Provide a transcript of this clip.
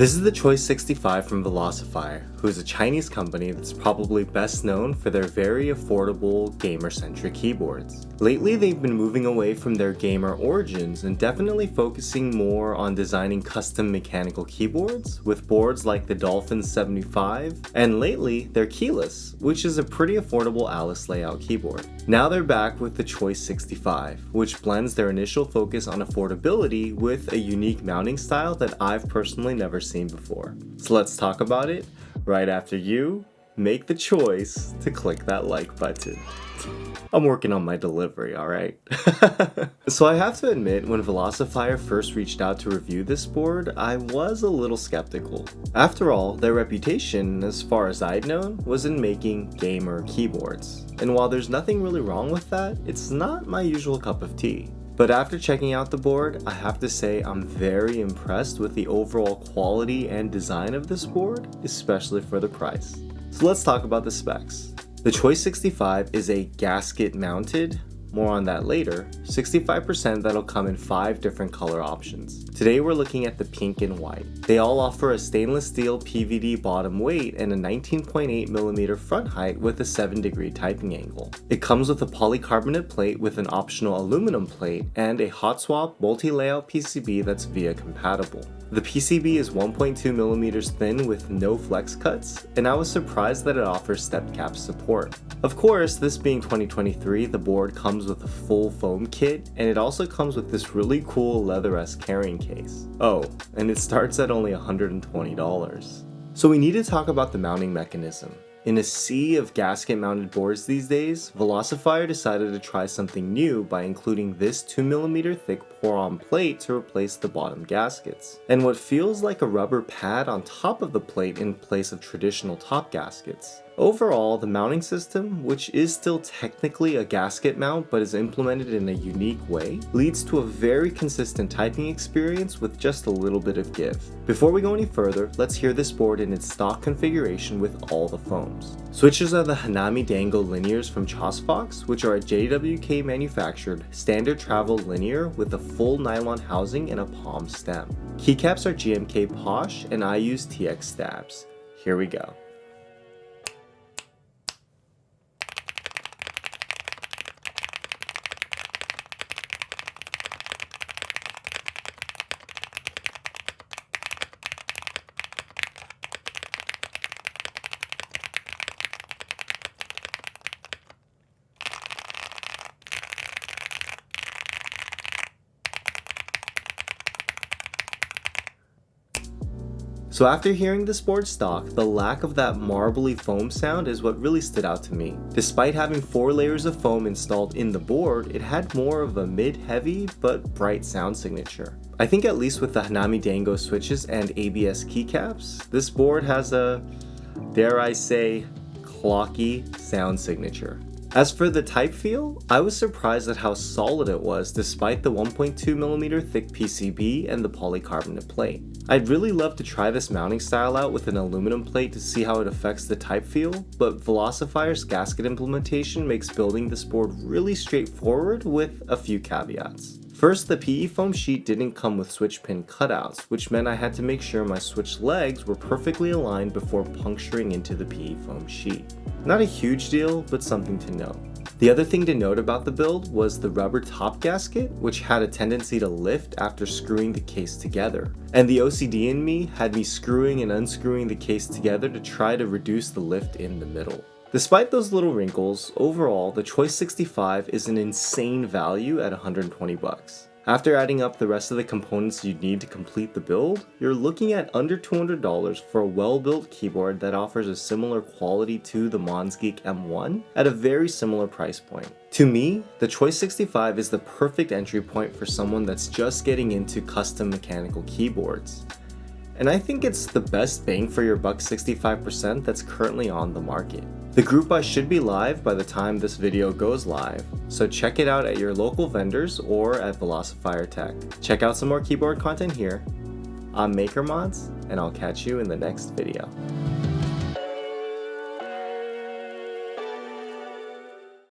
This is the Choice 65 from Velocifire, who is a Chinese company that's probably best known for their very affordable gamer-centric keyboards. Lately, they've been moving away from their gamer origins and definitely focusing more on designing custom mechanical keyboards with boards like the Dolphin 75, and lately, their keyless, which is a pretty affordable Alice layout keyboard. Now they're back with the Choice 65, which blends their initial focus on affordability with a unique mounting style that I've personally never seen before. So let's talk about it right after you make the choice to click that like button. I'm working on my delivery, alright? So I have to admit, when Velocifire first reached out to review this board, I was a little skeptical. After all, their reputation, as far as I'd known, was in making gamer keyboards. And while there's nothing really wrong with that, it's not my usual cup of tea. But after checking out the board, I have to say I'm very impressed with the overall quality and design of this board, especially for the price. So let's talk about the specs. The Choice 65 is a gasket mounted, more on that later, 65% that'll come in 5 different color options. Today we're looking at the pink and white. They all offer a stainless steel PVD bottom weight and a 19.8mm front height with a 7-degree typing angle. It comes with a polycarbonate plate with an optional aluminum plate and a hot swap multi-layout PCB that's VIA compatible. The PCB is 1.2mm thin with no flex cuts, and I was surprised that it offers step cap support. Of course, this being 2023, the board comes with a full foam kit, and it also comes with this really cool leather-esque carrying case. Oh, and it starts at only $120. So we need to talk about the mounting mechanism. In a sea of gasket-mounted boards these days, Velocifire decided to try something new by including this 2mm thick pour-on plate to replace the bottom gaskets, and what feels like a rubber pad on top of the plate in place of traditional top gaskets. Overall, the mounting system, which is still technically a gasket mount but is implemented in a unique way, leads to a very consistent typing experience with just a little bit of give. Before we go any further, let's hear this board in its stock configuration with all the foams. Switches are the Hanami Dango linears from chosfox, which are a JWK manufactured standard travel linear with a full nylon housing and a palm stem. Keycaps are GMK Posh, and I use TX stabs. Here we go. So after hearing this board stock, the lack of that marbly foam sound is what really stood out to me. Despite having 4 layers of foam installed in the board, it had more of a mid-heavy but bright sound signature. I think at least with the Hanami Dango switches and ABS keycaps, this board has a, dare I say, clocky sound signature. As for the type feel, I was surprised at how solid it was despite the 1.2mm thick PCB and the polycarbonate plate. I'd really love to try this mounting style out with an aluminum plate to see how it affects the type feel, but Velocifire's gasket implementation makes building this board really straightforward with a few caveats. First, the PE foam sheet didn't come with switch pin cutouts, which meant I had to make sure my switch legs were perfectly aligned before puncturing into the PE foam sheet. Not a huge deal, but something to note. The other thing to note about the build was the rubber top gasket, which had a tendency to lift after screwing the case together. And the OCD in me had me screwing and unscrewing the case together to try to reduce the lift in the middle. Despite those little wrinkles, overall, the Choice 65 is an insane value at $120. After adding up the rest of the components you'd need to complete the build, you're looking at under $200 for a well-built keyboard that offers a similar quality to the Monsgeek M1 at a very similar price point. To me, the Choice 65 is the perfect entry point for someone that's just getting into custom mechanical keyboards. And I think it's the best bang for your buck 65% that's currently on the market. The group buy should be live by the time this video goes live, so check it out at your local vendors or at Velocifire Tech. Check out some more keyboard content here. I'm MakerMods, and I'll catch you in the next video.